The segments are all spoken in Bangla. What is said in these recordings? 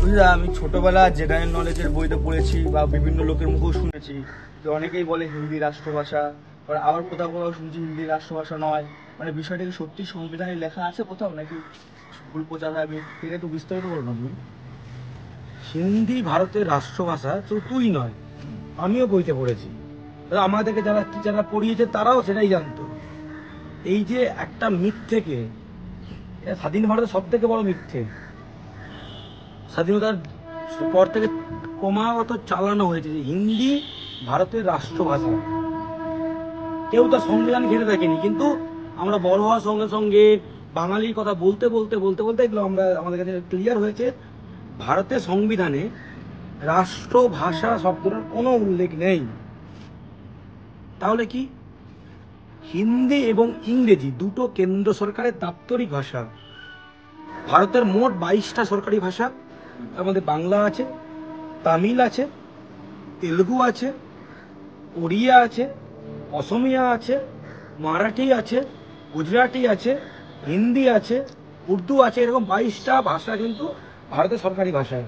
বুঝলা, আমি ছোটবেলা জেনারেল নলেজের বইতে পড়েছি বা বিভিন্ন লোকের মুখেও শুনেছি যে অনেকেই বলে হিন্দি রাষ্ট্রভাষা, আবার কোথাও কোথাও শুনছি হিন্দি রাষ্ট্রভাষা নয়। মানে বিষয়টা কি সত্যি সংবিধানে লেখা আছে কোথাও, নাকি ভুল প্রচার হয়? আমি এটা একটু বিস্তারিত বলবো। তুমি হিন্দি ভারতের রাষ্ট্রভাষা শুধুই নয়, আমিও বইতে পড়েছি, আমাদেরকে যারা টিচাররা পড়িয়েছে তারাও সেটাই জানতো। এই যে একটা মিথ্যেকে, স্বাধীন ভারতের সব থেকে বড় মিথ্যে, স্বাধীনতার পর থেকে ক্রমাগত চালানো হয়েছে যে হিন্দি ভারতের রাষ্ট্রভাষা। কেউ তার সংবিধান ঘেটে দেখেনি, কিন্তু আমরা বড় হওয়ার সঙ্গে সঙ্গে বাঙালির কথা বলতে বলতে বলতে বলতে এগুলো আমাদের কাছে ক্লিয়ার হয়েছে। ভারতের সংবিধানে রাষ্ট্রভাষা শব্দটার কোনো উল্লেখ নেই। তাহলে কি? হিন্দি এবং ইংরেজি দুটো কেন্দ্র সরকারের দাপ্তরিক ভাষা। ভারতের মোট 22টা সরকারি ভাষা, তার মধ্যে বাংলা আছে, তামিল আছে, তেলুগু আছে, ওড়িয়া আছে, অসমিয়া আছে, মারাঠি আছে, গুজরাটি আছে, হিন্দি আছে, উর্দু আছে। এরকম 22টা ভাষা কিন্তু ভারতের সরকারি ভাষা।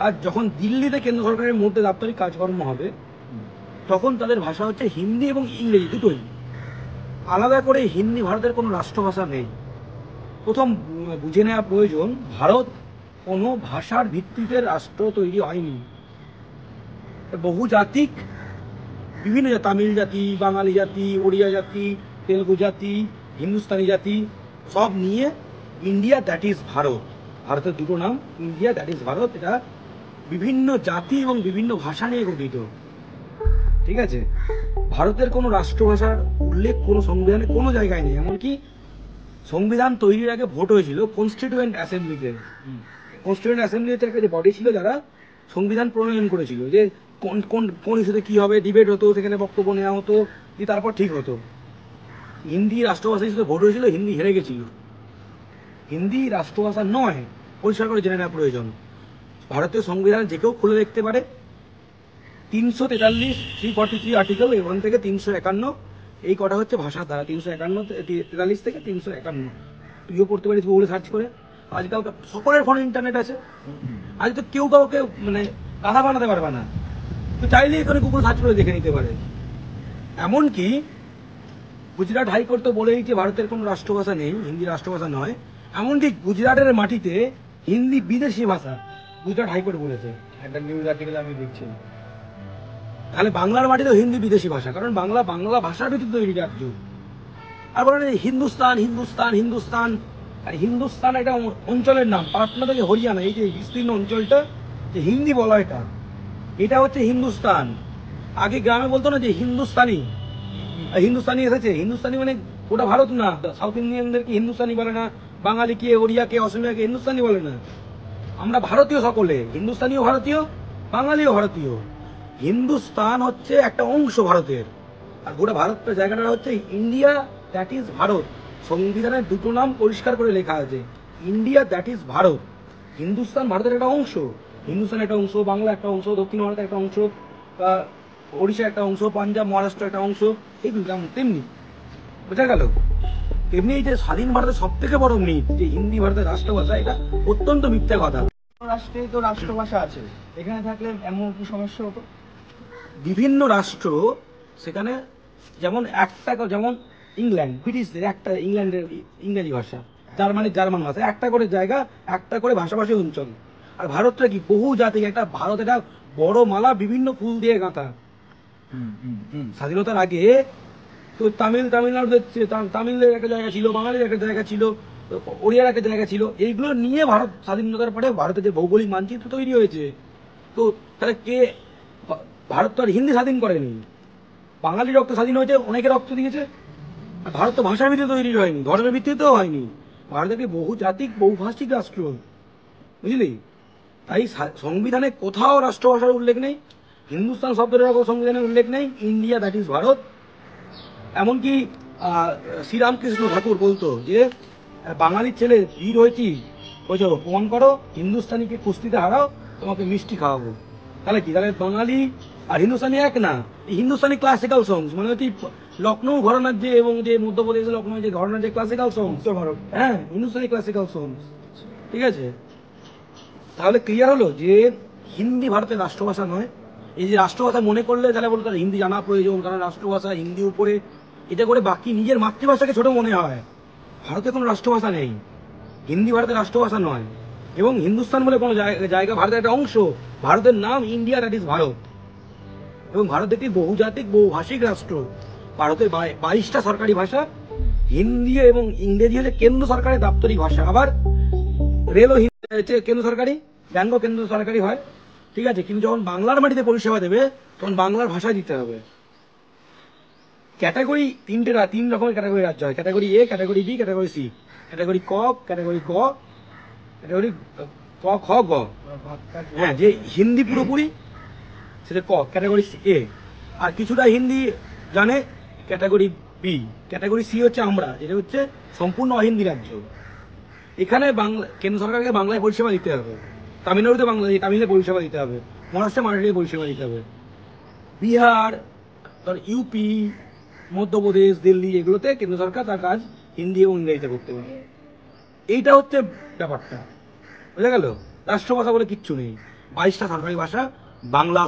আর যখন দিল্লিতে কেন্দ্র সরকারের মধ্যে দাপ্তরিক কাজকর্ম হবে, তখন তাদের ভাষা হচ্ছে হিন্দি এবং ইংরেজি দুটোই। আলাদা করে হিন্দি ভারতের কোনো রাষ্ট্রভাষা নেই। প্রথম বুঝে নেওয়া প্রয়োজন, ভারত কোনো ভাষার ভিত্তিতে রাষ্ট্র তৈরি হয়নি। বহুজাতিক বিভিন্ন তামিল জাতি, বাঙালি জাতি, ওড়িয়া জাতি, তেলুগু জাতি, হিন্দুস্তানি জাতি সব নিয়ে ইন্ডিয়া, দ্যাট ইজ ভারত। ভারতের দুটো নাম, ইন্ডিয়া, দ্যাট ইজ ভারত। এটা বিভিন্ন জাতি এবং বিভিন্ন ভাষা নিয়ে গঠিত। ঠিক আছে? ভারতের কোনো রাষ্ট্রভাষার উল্লেখ কোনো সংবিধানে কোনো জায়গায় নেই। এমনকি সংবিধান তৈরির আগে ভোট হয়েছিল কনস্টিটিউয়েন্ট অ্যাসেম্বলিতে। কনস্টিটিউয়েন্ট অ্যাসেম্বলিতে একটা যে বডি ছিল যারা সংবিধান প্রণয়ন করেছিল, যে কোন কোন কোন ইস্যুতে কি হবে, ডিবেট হতো, সেখানে বক্তব্য নেওয়া হতো, দিয়ে তারপর ঠিক হতো। হিন্দি রাষ্ট্রভাষা হিসেবে ভোট হয়েছিল, হিন্দি হেরে গেছিল। হিন্দি রাষ্ট্রভাষা নয়, পরিষ্কার করে জেনে নেওয়া প্রয়োজন। ভারতীয় সংবিধান যে কেউ খুলে দেখতে পারে। 343 343 আর্টিকেল, এখান থেকে 351, এই কটা হচ্ছে ভাষার দ্বারা। 343 থেকে 351 তুইও পড়তে পারিস গুগলে সার্চ করে। আজকাল সকলের ফোনে ইন্টারনেট আছে, আজ তো কেউ কাউকে মানে গাধা বানাতে পারবে না। তো চাইলে এখানে গুগল সার্চ করে দেখে নিতে পারে। এমনকি গুজরাট হাইকোর্ট তো বলেই যে ভারতের কোনো রাষ্ট্রভাষা নেই, হিন্দি রাষ্ট্রভাষা নয়। এমনকি গুজরাটের মাটিতে হিন্দি বিদেশি ভাষা, গুজরাট হাইকোর্ট বলেছে। একটা নিউজ আর্টিকেল আমি দেখছি। তাহলে বাংলার মাটিতেও হিন্দি বিদেশি ভাষা, কারণ বাংলা ভাষার ভিত্তিতে তৈরি রাজ্য। আর বলেন হিন্দুস্তান হিন্দুস্তান হিন্দুস্তান, আর হিন্দুস্তান একটা অঞ্চলের নাম, পাটনা থেকে হরিয়ানা, এই যে বিস্তীর্ণ অঞ্চলটা, যে হিন্দি বলা এটা হচ্ছে হিন্দুস্তান। আগে গ্রামে বলতো না যে হিন্দুস্তানি, হিন্দুস্তানি এসেছে। হিন্দুস্তানি মানে ওটা ভারত না। সাউথ ইন্ডিয়ানদেরকে হিন্দুস্তানি বলে না, বাঙালিকে, ওড়িয়াকে, অসমিয়াকে হিন্দুস্তানি বলে না। আমরা ভারতীয় সকলে, হিন্দুস্তানিও ভারতীয়, বাঙালিও ভারতীয়। হিন্দুস্তান হচ্ছে একটা অংশ ভারতের, আর গোটা ভারতের জায়গাটা হচ্ছে ইন্ডিয়া, দ্যাট ইজ ভারত। সংবিধানের দুটো নাম পরিষ্কার করে লেখা আছে, India, that is Bharat. Hindustan ভারতের একটা অংশ, হিন্দুস্তান একটা অংশ, বাংলা একটা অংশ, দক্ষিণ ভারতের একটা অংশ, ওড়িশা একটা অংশ, পাঞ্জাব, মহারাষ্ট্র একটা অংশ। এইগুলো যেমন তেমনি, বোঝা গেল? তেমনি এই যে স্বাধীন ভারতের সব থেকে বড় মিথ যে হিন্দি ভারতের রাষ্ট্রভাষা, এটা অত্যন্ত মিথ্যা কথা। রাষ্ট্রে তো রাষ্ট্রভাষা আছে, এখানে থাকলে এমন কি সমস্যা হতো? বিভিন্ন রাষ্ট্র, সেখানে যেমন যেমন ইংল্যান্ড, ব্রিটিশদের একটা, ইংল্যান্ডের ইংরেজি ভাষা, জার্মানির জার্মান ভাষা, একটা করে জায়গা, একটা করে ভাষাভাষী অঞ্চল। আর ভারতটা কি বহু জাতি, একটা ভারত, এটা বড় মালা, বিভিন্ন ফুল দিয়ে গাঁথা। স্বাধীনতার আগে তো তামিলনাড়ুদের তামিলদের একটা জায়গা ছিল, বাঙালির একটা জায়গা ছিল, ওড়িয়ার একটা জায়গা ছিল। এইগুলো নিয়ে ভারত স্বাধীনতার পরে ভারতের যে ভৌগোলিক মানচিত্র তৈরি হয়েছে। তো তাহলে ভারত তো আর হিন্দি স্বাধীন করেনি, বাঙালি রক্ত স্বাধীন হয়েছে, অনেকে রক্ত দিয়েছে। ভারত তো ভাষার ভিত্তিতে তৈরি হয়নি, ধর্মের ভিত্তিতেও হয়নি। ভারত একটি বহুজাতিক বহুভাষিক রাষ্ট্র, বুঝলি? তাই সংবিধানে কোথাও রাষ্ট্রভাষার উল্লেখ নেই, হিন্দুস্তান শব্দের সংবিধানের উল্লেখ নেই, ইন্ডিয়া, দ্যাট ইজ ভারত। এমনকি শ্রীরামকৃষ্ণ ঠাকুর বলতো যে বাঙালির ছেলে বীর হয়েছি, বলছো প্রমাণ করো, হিন্দুস্তানিকে কুস্তিতে হারাও, তোমাকে মিষ্টি খাওয়াবো। তাহলে কি, তাহলে বাঙালি আর হিন্দুস্তানি এক না? হিন্দুস্তানি ক্লাসিক্যাল সংস মানে হচ্ছে লখনৌ ঘরানার যে, এবং যে মধ্যপ্রদেশের লখনৌ যে ঘরানার যে ক্লাসিক্যাল সংস, হ্যাঁ, হিন্দুস্তানি ক্লাসিক্যাল সংস। ঠিক আছে? তাহলে ক্লিয়ার হলো যে হিন্দি ভারতের রাষ্ট্রভাষা নয়। এই যে রাষ্ট্রভাষা মনে করলে তাহলে বলতো তার হিন্দি জানা প্রয়োজন, কারণ রাষ্ট্রভাষা হিন্দি উপরে, এটা করে বাকি নিজের মাতৃভাষাকে ছোট মনে হয়। ভারতে কোনো রাষ্ট্রভাষা নেই, হিন্দি ভারতের রাষ্ট্রভাষা নয়। এবং হিন্দুস্তান বলে কোনো জায়গা ভারতের একটা অংশ, ভারতের নাম ইন্ডিয়া, দ্যাট ইজ ভারত। এবং ভারত একটি বহুজাতিক বহুভাষিক রাষ্ট্র। ভারতের 22টা সরকারি ভাষা, হিন্দি এবং ইংরেজি হচ্ছে কেন্দ্র সরকারের দাপ্তরিক ভাষা। আবার রেলও হচ্ছে কেন্দ্র সরকারি, ব্যাংকও কেন্দ্র সরকারি হয়, ঠিক আছে। কিন্তু যখন বাংলার মাটিতে পরিষেবা দেবে তখন বাংলার ভাষায় দিতে হবে। ক্যাটাগরি তিন রকমের ক্যাটাগরি রাজ্য হয়, category A, category B, category C. Category ক, ক্যাটাগরি গ, ক্যাটাগরি ক, খ, গ। হ্যাঁ, যে হিন্দি পুরোপুরি সেটা ক, ক্যাটাগরি এ। আর কিছুটা হিন্দি জানে, ক্যাটাগরি বি। ক্যাটাগরি সি হচ্ছে আমরা, যেটা হচ্ছে সম্পূর্ণ অহিন্দি রাজ্য। এখানে বাংলা কেন্দ্র সরকারকে বাংলায় পরিষেবা দিতে হবে, তামিলনাড়ুতে তামিলে পরিষেবা দিতে হবে, মহারাষ্ট্রে মারাঠিতে পরিষেবা দিতে হবে, বিহার, ইউপি, মধ্যপ্রদেশ, দিল্লি, এগুলোতে কেন্দ্র সরকার তার কাজ হিন্দি এবং ইংরেজিতে করতে পারে। এইটা হচ্ছে ব্যাপারটা, বুঝা গেল? রাষ্ট্রভাষা বলে কিচ্ছু নেই, 22টা সরকারি ভাষা, বাংলা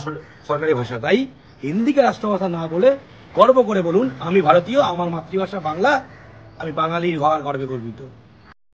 সরকারি ভাষা। তাই হিন্দিকে রাষ্ট্রভাষা না বলে গর্ব করে বলুন, আমি ভারতীয়, আমার মাতৃভাষা বাংলা, আমি বাঙালির হওয়ার গর্বে গর্বিত।